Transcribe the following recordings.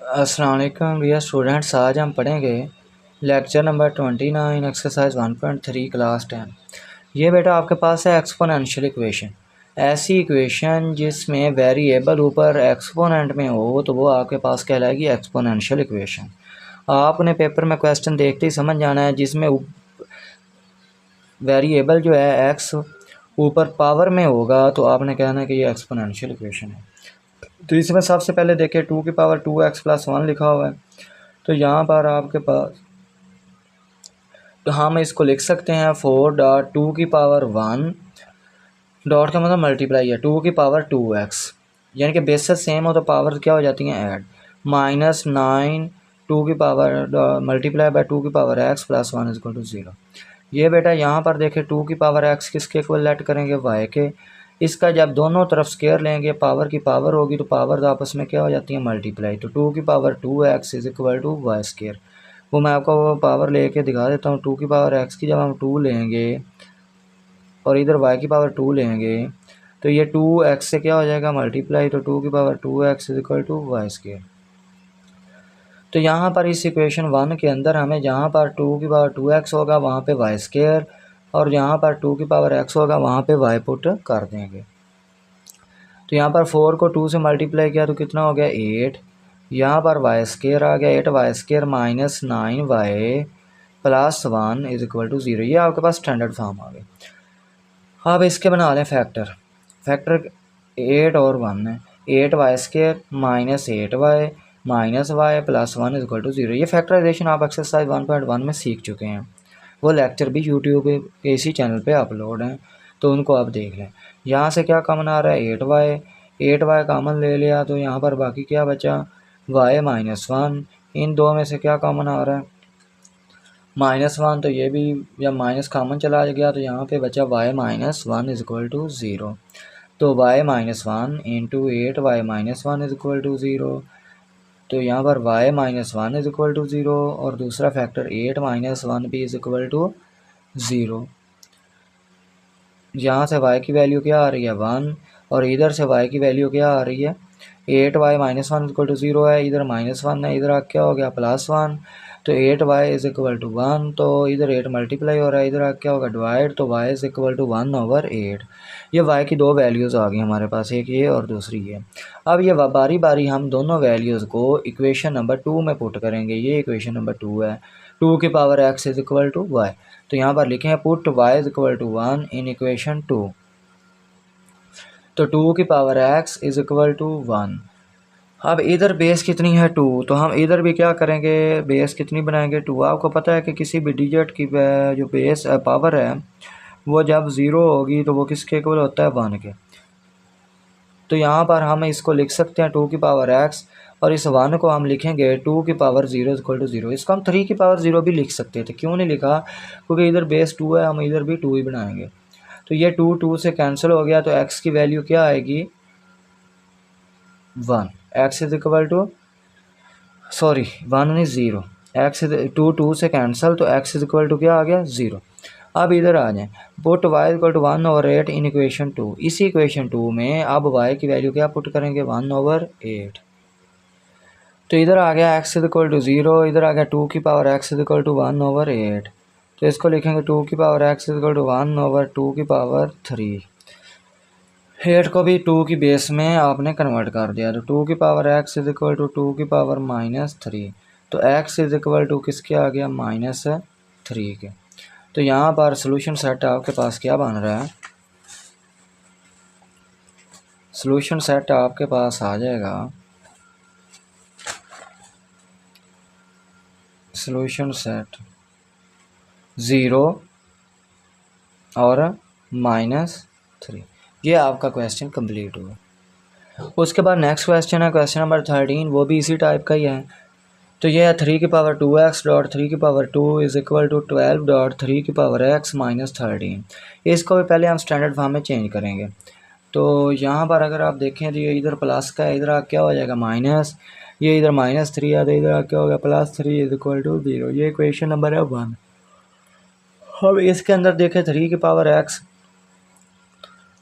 अस्सलाम वालेकुम dear students. आज हम पढ़ेंगे लेक्चर नंबर 29 एक्सरसाइज 1.3 क्लास 10। ये बेटा आपके पास है एक्सपोनेंशियल इक्वेशन। ऐसी इक्वेशन जिसमें वेरिएबल ऊपर एक्सपोनेंट में हो तो वो आपके पास कहलाएगी एक्सपोनेंशियल इक्वेशन। आपने पेपर में क्वेश्चन देखते ही समझ जाना है जिसमें वेरिएबल जो है एक्स ऊपर पावर में होगा तो आपने कहना है कि ये एक्सपोनेंशियल इक्वेशन है। तो इसमें सबसे पहले देखिए 2 की पावर 2x प्लस 1 लिखा हुआ है। तो यहाँ पर आपके पास तो हम इसको लिख सकते हैं 4 डॉट 2 की पावर 1 डॉट का मतलब मल्टीप्लाई है 2 की पावर 2x, यानी कि बेसेस सेम हो तो पावर क्या हो जाती हैं ऐड, माइनस 9 2 की पावर मल्टीप्लाई बाय 2 की power x plus 1 is equal to 0। ये बेटा यहाँ पर देखें 2 की पावर x किसके इक्वलेंट करेंगे y के। इसका जब दोनों तरफ स्केयर लेंगे पावर की पावर होगी तो पावर आपस में क्या हो जाती है मल्टीप्लाई। तो 2 की power 2x is equal to Y square. वो मैं आपको वो पावर लेके दिखा देता हूँ। 2 की पावर x की जब हम 2 लेंगे और इधर y की पावर 2 लेंगे तो ये 2x से क्या हो जाएगा मल्टीप्लाई। तो 2 की power 2x is equal to Y square. तो यहाँ पर इस इक्वेशन 1 के अंदर हमें जहाँ पर 2 की पावर 2x होगा वहाँ पे वाई स्केयर और जहाँ पर 2 की पावर x होगा वहाँ पे y पुट कर देंगे। तो यहाँ पर 4 को 2 से मल्टीप्लाई किया तो कितना हो गया 8। यहाँ पर वाई स्केयर आ गया 8 Y square minus 9y plus 1 is equal to 0। ये आपके पास स्टैंडर्ड फॉर्म आ गया। अब इसके बना लें फैक्टर। फैक्टर 8 और 1 है। 8 Y square minus 8y minus Y plus 1 is equal to 0। ये फैक्टराइजेशन आप एक्सरसाइज 1.1 में सीख चुके हैं। वो लेक्चर भी यूट्यूब पे इसी चैनल पे अपलोड हैं तो उनको आप देख लें। यहाँ से क्या कॉमन आ रहा है 8y कॉमन ले लिया तो यहाँ पर बाकी क्या बचा y माइनस 1। इन दो में से क्या कॉमन आ रहा है माइनस 1, तो ये भी जब माइनस कॉमन चला गया तो यहाँ पे बचा y minus 1 is equal to 0। तो y minus 1 into 8y minus 1 is equal to 0। तो यहाँ पर y minus 1 is equal to 0 और दूसरा फैक्टर 8 माइनस 1 भी इज इक्वल टू 0। यहाँ से y की वैल्यू क्या आ रही है 1 और इधर से y की वैल्यू क्या आ रही है 8y माइनस 1 इक्वल टू 0 है। इधर माइनस 1 है, इधर क्या हो गया प्लस 1। तो 8y इज इक्वल टू 1, तो इधर 8 मल्टीप्लाई हो रहा है, इधर क्या होगा डिवाइड, तो y इज इक्वल टू 1/8। ये y की दो वैल्यूज़ आ गई हमारे पास, एक ये और दूसरी ये। अब ये बारी बारी हम दोनों वैल्यूज़ को इक्वेशन नंबर 2 में पुट करेंगे। ये इक्वेशन नंबर 2 है। 2 की power x is equal to y। तो यहाँ पर लिखे हैं put y is equal to 1 in equation 2। तो 2 की power x is equal to 1। अब इधर बेस कितनी है 2, तो हम इधर भी क्या करेंगे बेस कितनी बनाएंगे 2। आपको पता है कि किसी भी डिजिट की जो बेस पावर है वो जब 0 होगी तो वो किसके इक्वल होता है 1 के। तो यहाँ पर हम इसको लिख सकते हैं 2 की पावर x और इस 1 को हम लिखेंगे 2 की पावर 0 इक्वल टू 0। इसको हम 3 की पावर 0 भी लिख सकते थे, क्यों नहीं लिखा, क्योंकि इधर बेस 2 है, हम इधर भी 2 ही बनाएंगे। तो ये 2 से कैंसिल हो गया तो x की वैल्यू क्या आएगी 1। x is equal to sorry 1 नहीं 0। x 2 से कैंसिल तो x इज इक्वल टू क्या आ गया 0। अब इधर आ जाएं put y equal to 1/8 in equation 2। इसी इक्वेशन 2 में अब y की वैल्यू क्या पुट करेंगे 1/8। तो इधर आ गया x इज इक्वल टू 0, इधर आ गया 2 की power x is equal to 1/8। तो इसको लिखेंगे 2 की power x is equal to 1/2 की पावर 3। 8 को भी 2 की बेस में आपने कन्वर्ट कर दिया तो 2 की power x is equal to 2 की पावर -3। तो x इज इक्वल टू किसके आ गया -3 के। तो यहाँ पर सोल्यूशन सेट आपके पास क्या बन रहा है, सोल्यूशन सेट आपके पास आ जाएगा सोल्यूशन सेट 0 और -3। ये आपका क्वेश्चन कंप्लीट हुआ। उसके बाद नेक्स्ट क्वेश्चन है क्वेश्चन नंबर 13, वो भी इसी टाइप का ही है। तो ये है 3 की पावर 2x डॉट 3 की power 2 is equal to 12 dot 3 की पावर x माइनस 13। इसको भी पहले हम स्टैंडर्ड फॉर्म में चेंज करेंगे। तो यहाँ पर अगर आप देखें तो ये इधर प्लस का है, इधर क्या हो जाएगा माइनस, ये इधर -3 है तो इधर क्या हो गया +3 इज इक्वल टू 0। ये इक्वेशन नंबर है 1। अब इसके अंदर देखें 3 की पावर x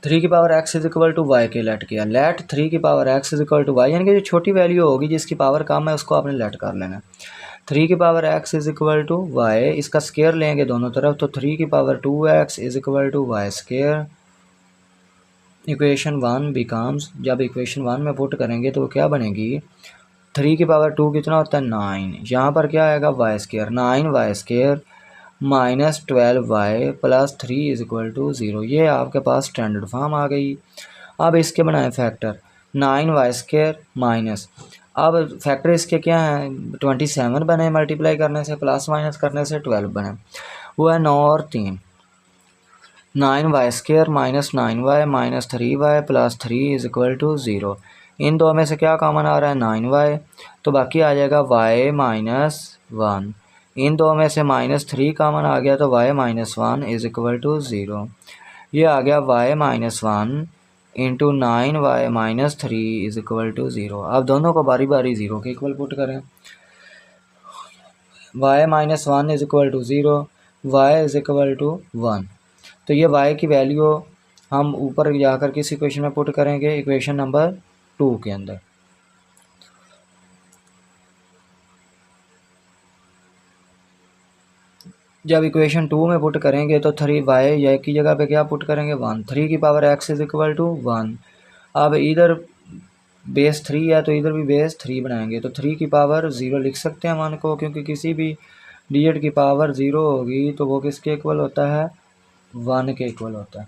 3 की power x is equal to Y के लेट किया। लेट 3 की power x is equal to Y, यानी कि जो छोटी वैल्यू होगी जिसकी पावर कम है उसको आपने लेट कर लेना। 3 की power x is equal to Y, इसका स्केयर लेंगे दोनों तरफ, तो 3 की power 2x is equal to Y square. Equation 1 becomes, जब इक्वेशन 1 में पुट करेंगे तो क्या बनेगी, 3 की पावर 2 कितना होता है 9, यहाँ पर क्या आएगा Y square, 9 Y square minus 12 Y plus 3 is equal to 0। ये आपके पास स्टैंडर्ड फॉर्म आ गई। अब इसके बनाए फैक्टर 9 वाई स्केयर माइनस, अब फैक्टर इसके क्या है 27 बने मल्टीप्लाई करने से, प्लस माइनस करने से 12 बने, वो है 9 और 3, 9 Y square minus 9 Y minus 3 Y plus 3 is equal to 0। इन दो में से क्या कॉमन आ रहा है 9 वाई, तो बाकी आ जाएगा वाई माइनस 1। इन दो में से माइनस 3 कॉमन आ गया तो Y minus 1 is equal to 0। ये आ गया Y minus 1 into 9 Y minus 3 is equal to 0। अब दोनों को बारी बारी 0 के इक्वल पुट करें। Y minus 1 is equal to 0, Y is equal to 1। तो ये y की वैल्यू हम ऊपर जाकर किस इक्वेशन में पुट करेंगे, इक्वेशन नंबर 2 के अंदर। जब इक्वेशन 2 में पुट करेंगे तो 3y y की जगह पे क्या पुट करेंगे 1, 3 की power x is equal to 1। अब इधर बेस 3 है तो इधर भी बेस 3 बनाएंगे, तो 3 की पावर 0 लिख सकते हैं मान को, क्योंकि किसी भी डिजिट की पावर 0 होगी तो वो किसके इक्वल होता है 1 के इक्वल होता है।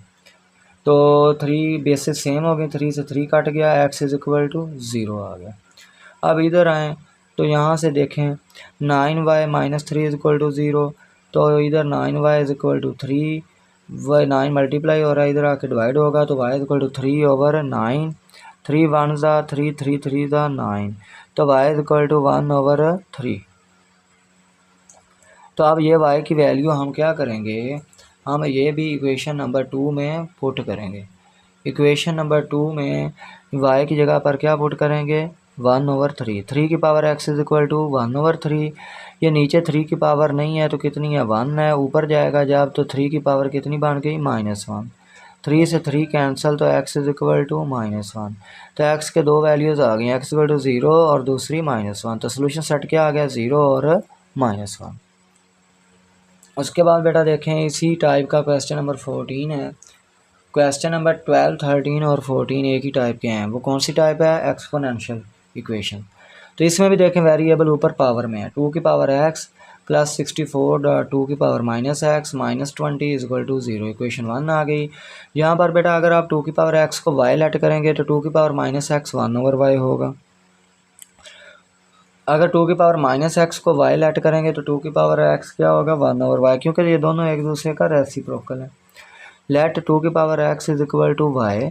तो 3 बेसिस सेम हो गई, 3 से 3 कट गया, x इज इक्वल टू 0 आ गया। अब इधर आएँ तो यहाँ से देखें 9y minus 3 is equal to 0, तो इधर 9y इज इक्वल टू 3, वह 9 मल्टीप्लाई हो रहा है, इधर आके डिवाइड होगा तो y is equal to 3 over 9, 3 1 ज़ा 3, 3 3 ज़ा 9, तो y is equal to 1 over 3। तो अब ये y की वैल्यू हम क्या करेंगे, हम ये भी इक्वेशन नंबर 2 में पुट करेंगे। इक्वेशन नंबर 2 में y की जगह पर क्या पुट करेंगे 1 ओवर 3, 3 की power x is equal to 1 over 3। ये नीचे 3 की पावर नहीं है तो कितनी है 1 है, ऊपर जाएगा जब तो 3 की पावर कितनी बन गई -1, 3 से 3 कैंसिल तो x इज इक्वल टू -1। तो x के दो वैल्यूज़ आ गई, x इक्वल टू 0 और दूसरी -1, तो सोल्यूशन सेट क्या आ गया 0 और -1। उसके बाद बेटा देखें इसी टाइप का क्वेश्चन नंबर 14 है। क्वेश्चन नंबर 12, 13 और 14 एक ही टाइप के हैं। वो कौन सी टाइप है, एक्सपोनेंशियल इक्वेशन। तो इसमें भी देखें वेरिएबल ऊपर पावर में है, 2 की पावर x प्लस 64 2 की power minus x minus 20 is equal to 0। Equation 1 आ गई। यहाँ पर बेटा अगर आप 2 की पावर x को y लेट करेंगे तो 2 की power minus x 1 over y होगा। अगर 2 की पावर माइनस एक्स को y लेट करेंगे तो 2 की पावर x क्या होगा 1 ओवर y, क्योंकि ये दोनों एक दूसरे का रेसिप्रोकल है। लेट 2 की power x is equal to y,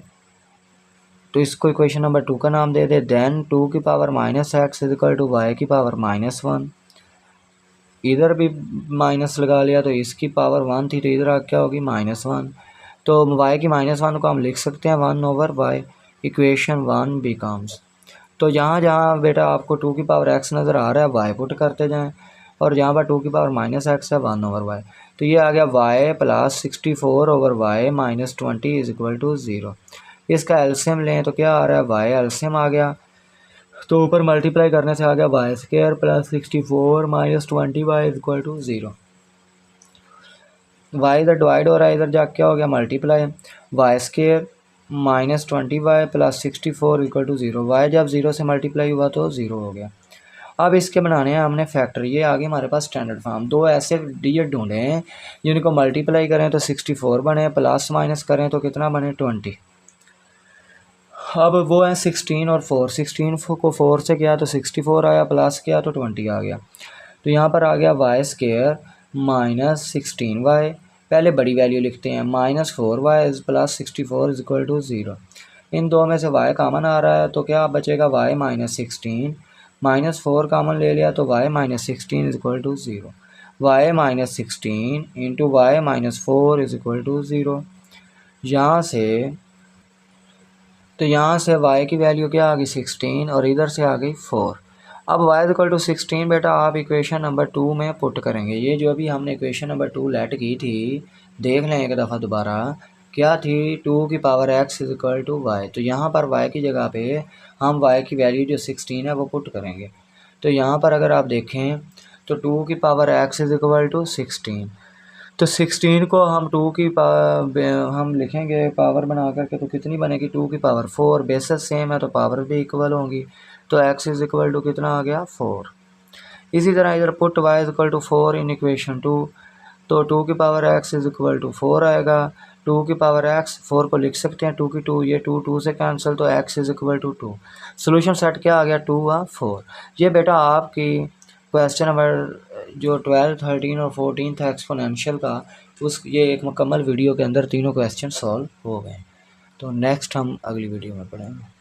तो इसको इक्वेशन नंबर 2 का नाम दे दे। देन 2 की power minus x is equal to y की पावर -1, इधर भी माइनस लगा लिया तो इसकी पावर 1 थी तो इधर क्या होगी -1, तो y की -1 को हम लिख सकते हैं 1 ओवर y। इक्वेशन 1 बिकम्स, तो जहाँ जहाँ बेटा आपको 2 की पावर x नज़र आ रहा है y पुट करते जाएं, और जहाँ पर 2 की पावर -x है 1 ओवर y, तो ये आ गया y plus 64 over y minus 20 is equal to 0। इसका एलसीएम लें तो क्या आ रहा है y एलसीएम आ गया, तो ऊपर मल्टीप्लाई करने से आ गया y square plus 64 minus 20y is equal to 0। y इधर डिवाइड हो रहा है, इधर जा क्या हो गया multiply, y square minus 20y plus 64 equal to 0। Y जब 0 से मल्टीप्लाई हुआ तो 0 हो गया। अब इसके बनाने हैं हमने फैक्टर, ये आगे हमारे पास स्टैंडर्ड फॉर्म। दो ऐसे डिजिट ढूंढे हैं जिनको मल्टीप्लाई करें तो 64 बने, प्लस माइनस करें तो कितना बने 20। अब वो है 16 और 4, 16 को 4 से किया तो 64 आया, प्लस किया तो 20 आ गया। तो यहाँ पर आ गया वाई स्क्वायर माइनस 16y, पहले बड़ी वैल्यू लिखते हैं, -4y plus 64 is equal to 0। इन दो में से y कॉमन आ रहा है तो क्या बचेगा y -16, -4 कॉमन ले लिया तो y -16 is equal to 0। y -16 into y -4 is equal to 0। यहाँ से y की वैल्यू क्या आ गई 16 और इधर से आ गई 4। अब y इक्वल टू 16 बेटा आप इक्वेशन नंबर 2 में पुट करेंगे। ये जो अभी हमने इक्वेशन नंबर 2 लेट की थी, देख लें एक दफ़ा दोबारा क्या थी, 2 की power x is equal to y. तो यहाँ पर y की जगह पे हम y की वैल्यू जो 16 है वो पुट करेंगे। तो यहाँ पर अगर आप देखें तो 2 की power x is equal to 16, तो 16 को हम हम लिखेंगे पावर बना करके, तो कितनी बनेगी, 2 की पावर 4। बेसिस सेम है तो पावर भी इक्वल होंगी, तो x इज इक्वल टू कितना आ गया, 4। इसी तरह इधर put y is equal to 4 in equation 2, तो 2 की power x is equal to 4 आएगा। 2 की पावर x, 4 को लिख सकते हैं 2 की 2, ये 2 से कैंसिल, तो x is equal to 2। Solution set क्या आ गया, 2 4। ये बेटा आपकी क्वेश्चन नंबर जो 12, 13 और 14 था एक्सपोनेंशियल का, उस ये एक मुकम्मल वीडियो के अंदर तीनों क्वेश्चन सॉल्व हो गए। तो नेक्स्ट हम अगली वीडियो में पढ़ेंगे।